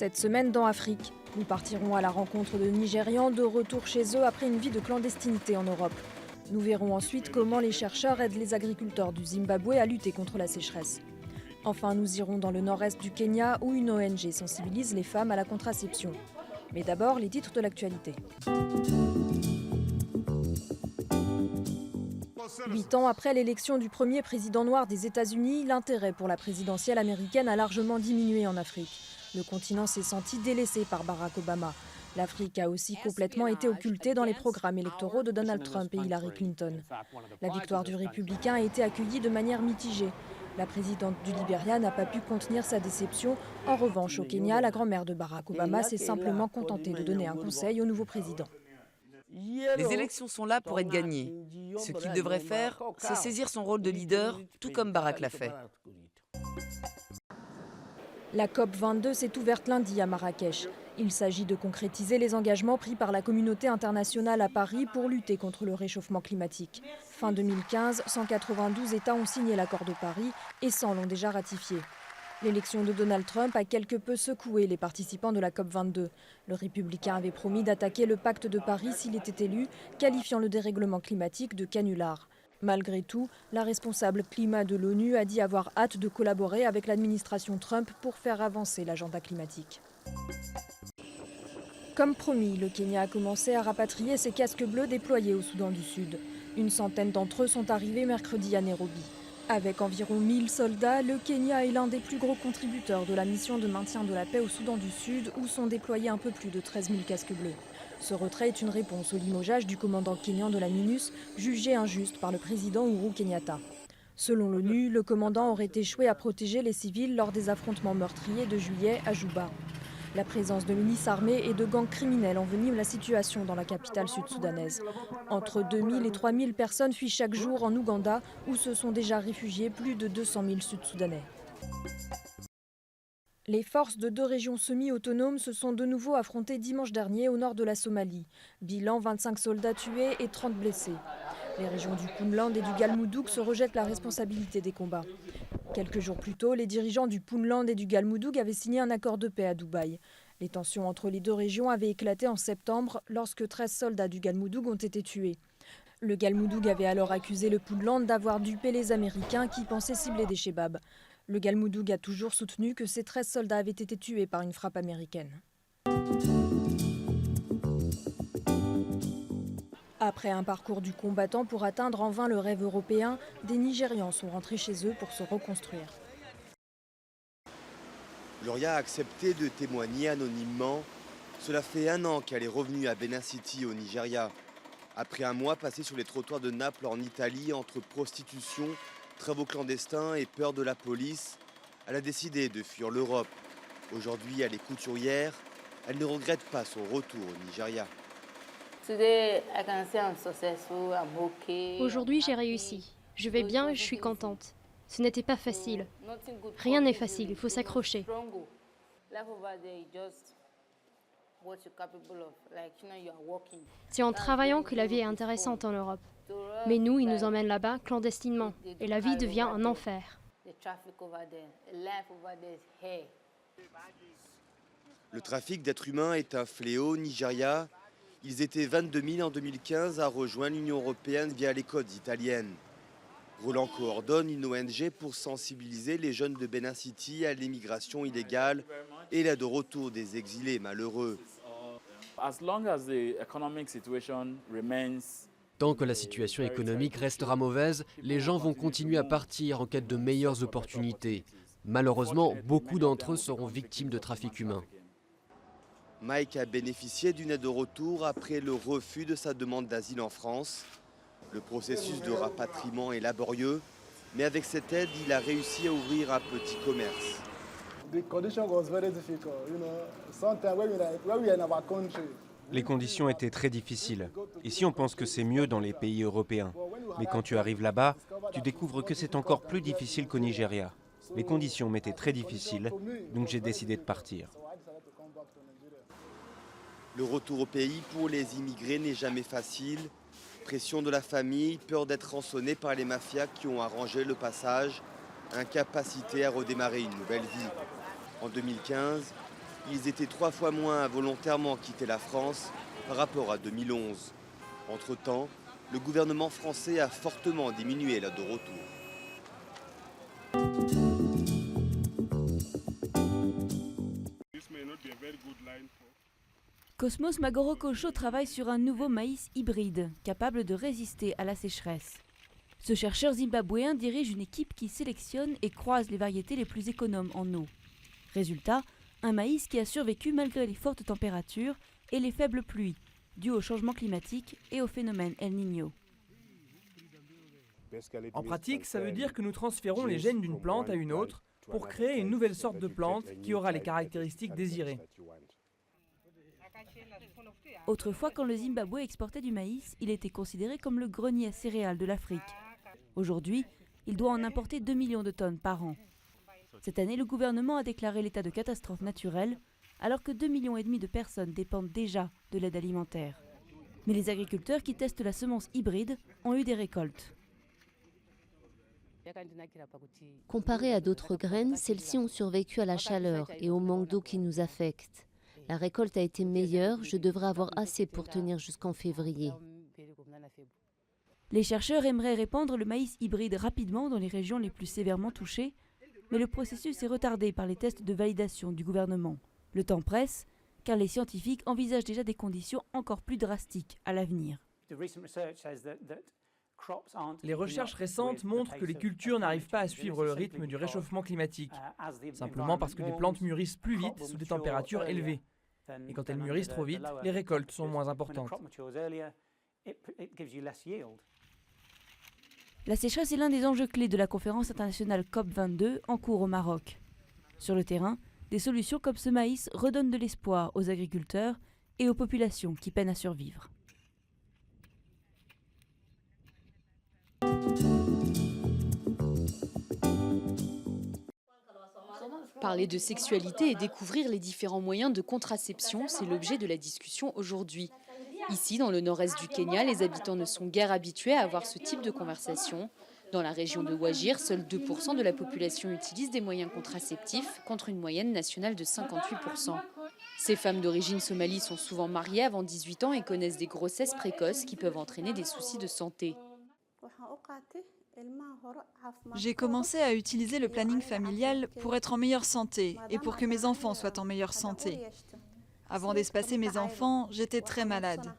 Cette semaine dans Afrique, nous partirons à la rencontre de Nigérians de retour chez eux après une vie de clandestinité en Europe. Nous verrons ensuite comment les chercheurs aident les agriculteurs du Zimbabwe à lutter contre la sécheresse. Enfin, nous irons dans le nord-est du Kenya où une ONG sensibilise les femmes à la contraception. Mais d'abord, les titres de l'actualité. 8 ans après l'élection du premier président noir des États-Unis, l'intérêt pour la présidentielle américaine a largement diminué en Afrique. Le continent s'est senti délaissé par Barack Obama. L'Afrique a aussi complètement été occultée dans les programmes électoraux de Donald Trump et Hillary Clinton. La victoire du républicain a été accueillie de manière mitigée. La présidente du Libéria n'a pas pu contenir sa déception. En revanche, au Kenya, la grand-mère de Barack Obama s'est simplement contentée de donner un conseil au nouveau président. Les élections sont là pour être gagnées. Ce qu'il devrait faire, c'est saisir son rôle de leader, tout comme Barack l'a fait. La COP22 s'est ouverte lundi à Marrakech. Il s'agit de concrétiser les engagements pris par la communauté internationale à Paris pour lutter contre le réchauffement climatique. Fin 2015, 192 États ont signé l'accord de Paris et 100 l'ont déjà ratifié. L'élection de Donald Trump a quelque peu secoué les participants de la COP22. Le républicain avait promis d'attaquer le pacte de Paris s'il était élu, qualifiant le dérèglement climatique de canular. Malgré tout, la responsable climat de l'ONU a dit avoir hâte de collaborer avec l'administration Trump pour faire avancer l'agenda climatique. Comme promis, le Kenya a commencé à rapatrier ses casques bleus déployés au Soudan du Sud. Une centaine d'entre eux sont arrivés mercredi à Nairobi. Avec environ 1000 soldats, le Kenya est l'un des plus gros contributeurs de la mission de maintien de la paix au Soudan du Sud, où sont déployés un peu plus de 13 000 casques bleus. Ce retrait est une réponse au limogeage du commandant kényan de la MINUS, jugé injuste par le président Uhuru Kenyatta. Selon l'ONU, le commandant aurait échoué à protéger les civils lors des affrontements meurtriers de juillet à Juba. La présence de milices armées et de gangs criminels envenime la situation dans la capitale sud-soudanaise. Entre 2000 et 3000 personnes fuient chaque jour en Ouganda, où se sont déjà réfugiés plus de 200 000 Sud-Soudanais. Les forces de 2 régions semi-autonomes se sont de nouveau affrontées dimanche dernier au nord de la Somalie. Bilan 25 soldats tués et 30 blessés. Les régions du Puntland et du Galmudug se rejettent la responsabilité des combats. Quelques jours plus tôt, les dirigeants du Puntland et du Galmudug avaient signé un accord de paix à Dubaï. Les tensions entre les 2 régions avaient éclaté en septembre lorsque 13 soldats du Galmudug ont été tués. Le Galmudug avait alors accusé le Puntland d'avoir dupé les Américains qui pensaient cibler des Chebabs. Le Galmudug a toujours soutenu que ces 13 soldats avaient été tués par une frappe américaine. Après un parcours du combattant pour atteindre en vain le rêve européen, des Nigérians sont rentrés chez eux pour se reconstruire. Gloria a accepté de témoigner anonymement. Cela fait 1 an qu'elle est revenue à Benin City au Nigeria. Après un mois passé sur les trottoirs de Naples en Italie entre prostitution, travaux clandestins et peur de la police, elle a décidé de fuir l'Europe. Aujourd'hui, elle est couturière. Elle ne regrette pas son retour au Nigeria. Aujourd'hui, j'ai réussi. Je vais bien et je suis contente. Ce n'était pas facile. Rien n'est facile, il faut s'accrocher. C'est en travaillant que la vie est intéressante en Europe. Mais nous, ils nous emmènent là-bas clandestinement. Et la vie devient un enfer. Le trafic d'êtres humains est un fléau au Nigeria. Ils étaient 22 000 en 2015 à rejoindre l'Union européenne via les côtes italiennes. Roland coordonne une ONG pour sensibiliser les jeunes de Benin City à l'immigration illégale et l'aide au retour des exilés malheureux. Tant que la situation économique restera mauvaise, les gens vont continuer à partir en quête de meilleures opportunités. Malheureusement, beaucoup d'entre eux seront victimes de trafic humain. Mike a bénéficié d'une aide au retour après le refus de sa demande d'asile en France. Le processus de rapatriement est laborieux, mais avec cette aide, il a réussi à ouvrir un petit commerce. Les conditions étaient très difficiles. Ici, on pense que c'est mieux dans les pays européens. Mais quand tu arrives là-bas, tu découvres que c'est encore plus difficile qu'au Nigeria. Les conditions m'étaient très difficiles, donc j'ai décidé de partir. Le retour au pays pour les immigrés n'est jamais facile. Pression de la famille, peur d'être rançonné par les mafias qui ont arrangé le passage, incapacité à redémarrer une nouvelle vie. En 2015, Ils étaient 3 fois moins à volontairement quitter la France par rapport à 2011. Entre-temps, le gouvernement français a fortement diminué l'aide au retour. Cosmos Magorokocho travaille sur un nouveau maïs hybride, capable de résister à la sécheresse. Ce chercheur zimbabwéen dirige une équipe qui sélectionne et croise les variétés les plus économes en eau. Résultat, un maïs qui a survécu malgré les fortes températures et les faibles pluies, dues au changement climatique et au phénomène El Niño. En pratique, ça veut dire que nous transférons les gènes d'une plante à une autre pour créer une nouvelle sorte de plante qui aura les caractéristiques désirées. Autrefois, quand le Zimbabwe exportait du maïs, il était considéré comme le grenier à céréales de l'Afrique. Aujourd'hui, il doit en importer 2 millions de tonnes par an. Cette année, le gouvernement a déclaré l'état de catastrophe naturelle, alors que 2,5 millions de personnes dépendent déjà de l'aide alimentaire. Mais les agriculteurs qui testent la semence hybride ont eu des récoltes. Comparé à d'autres graines, celles-ci ont survécu à la chaleur et au manque d'eau qui nous affecte. La récolte a été meilleure, je devrais avoir assez pour tenir jusqu'en février. Les chercheurs aimeraient répandre le maïs hybride rapidement dans les régions les plus sévèrement touchées, mais le processus est retardé par les tests de validation du gouvernement. Le temps presse, car les scientifiques envisagent déjà des conditions encore plus drastiques à l'avenir. Les recherches récentes montrent que les cultures n'arrivent pas à suivre le rythme du réchauffement climatique, simplement parce que les plantes mûrissent plus vite sous des températures élevées. Et quand elles mûrissent trop vite, les récoltes sont moins importantes. La sécheresse est l'un des enjeux clés de la conférence internationale COP22 en cours au Maroc. Sur le terrain, des solutions comme ce maïs redonnent de l'espoir aux agriculteurs et aux populations qui peinent à survivre. Parler de sexualité et découvrir les différents moyens de contraception, c'est l'objet de la discussion aujourd'hui. Ici, dans le nord-est du Kenya, les habitants ne sont guère habitués à avoir ce type de conversation. Dans la région de Wajir, seuls 2% de la population utilise des moyens contraceptifs, contre une moyenne nationale de 58%. Ces femmes d'origine somalie sont souvent mariées avant 18 ans et connaissent des grossesses précoces qui peuvent entraîner des soucis de santé. J'ai commencé à utiliser le planning familial pour être en meilleure santé et pour que mes enfants soient en meilleure santé. Avant d'espacer mes enfants, j'étais très malade.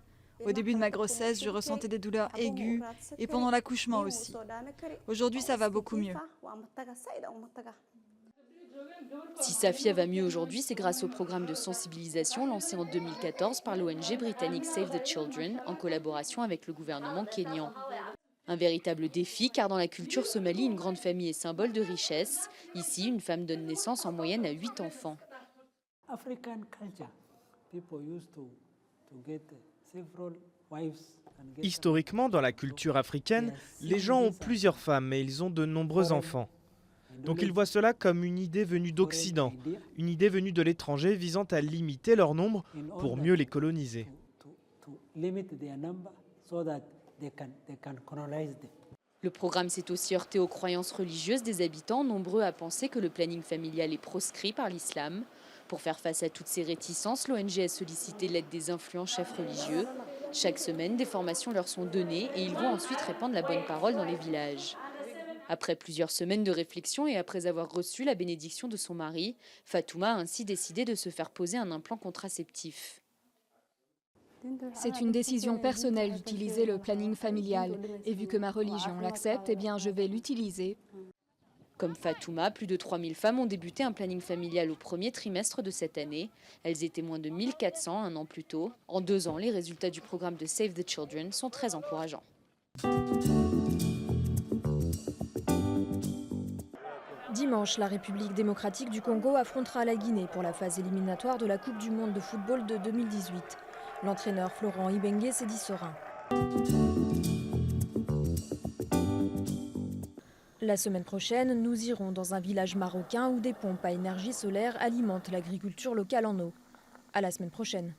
Au début de ma grossesse, je ressentais des douleurs aiguës et pendant l'accouchement aussi. Aujourd'hui, ça va beaucoup mieux. Si Safia va mieux aujourd'hui, c'est grâce au programme de sensibilisation lancé en 2014 par l'ONG britannique Save the Children en collaboration avec le gouvernement kényan. Un véritable défi car dans la culture somalie, une grande famille est symbole de richesse. Ici, une femme donne naissance en moyenne à 8 enfants. Historiquement, dans la culture africaine, les gens ont plusieurs femmes et ils ont de nombreux enfants. Donc ils voient cela comme une idée venue d'Occident, une idée venue de l'étranger visant à limiter leur nombre pour mieux les coloniser. Le programme s'est aussi heurté aux croyances religieuses des habitants, nombreux à penser que le planning familial est proscrit par l'islam. Pour faire face à toutes ces réticences, l'ONG a sollicité l'aide des influents chefs religieux. Chaque semaine, des formations leur sont données et ils vont ensuite répandre la bonne parole dans les villages. Après plusieurs semaines de réflexion et après avoir reçu la bénédiction de son mari, Fatouma a ainsi décidé de se faire poser un implant contraceptif. C'est une décision personnelle d'utiliser le planning familial. Et vu que ma religion l'accepte, eh bien je vais l'utiliser. Comme Fatouma, plus de 3000 femmes ont débuté un planning familial au premier trimestre de cette année. Elles étaient moins de 1400 un an plus tôt. En 2 ans, les résultats du programme de Save the Children sont très encourageants. Dimanche, la République démocratique du Congo affrontera la Guinée pour la phase éliminatoire de la Coupe du monde de football de 2018. L'entraîneur Florent Ibenge s'est dit serein. La semaine prochaine, nous irons dans un village marocain où des pompes à énergie solaire alimentent l'agriculture locale en eau. À la semaine prochaine.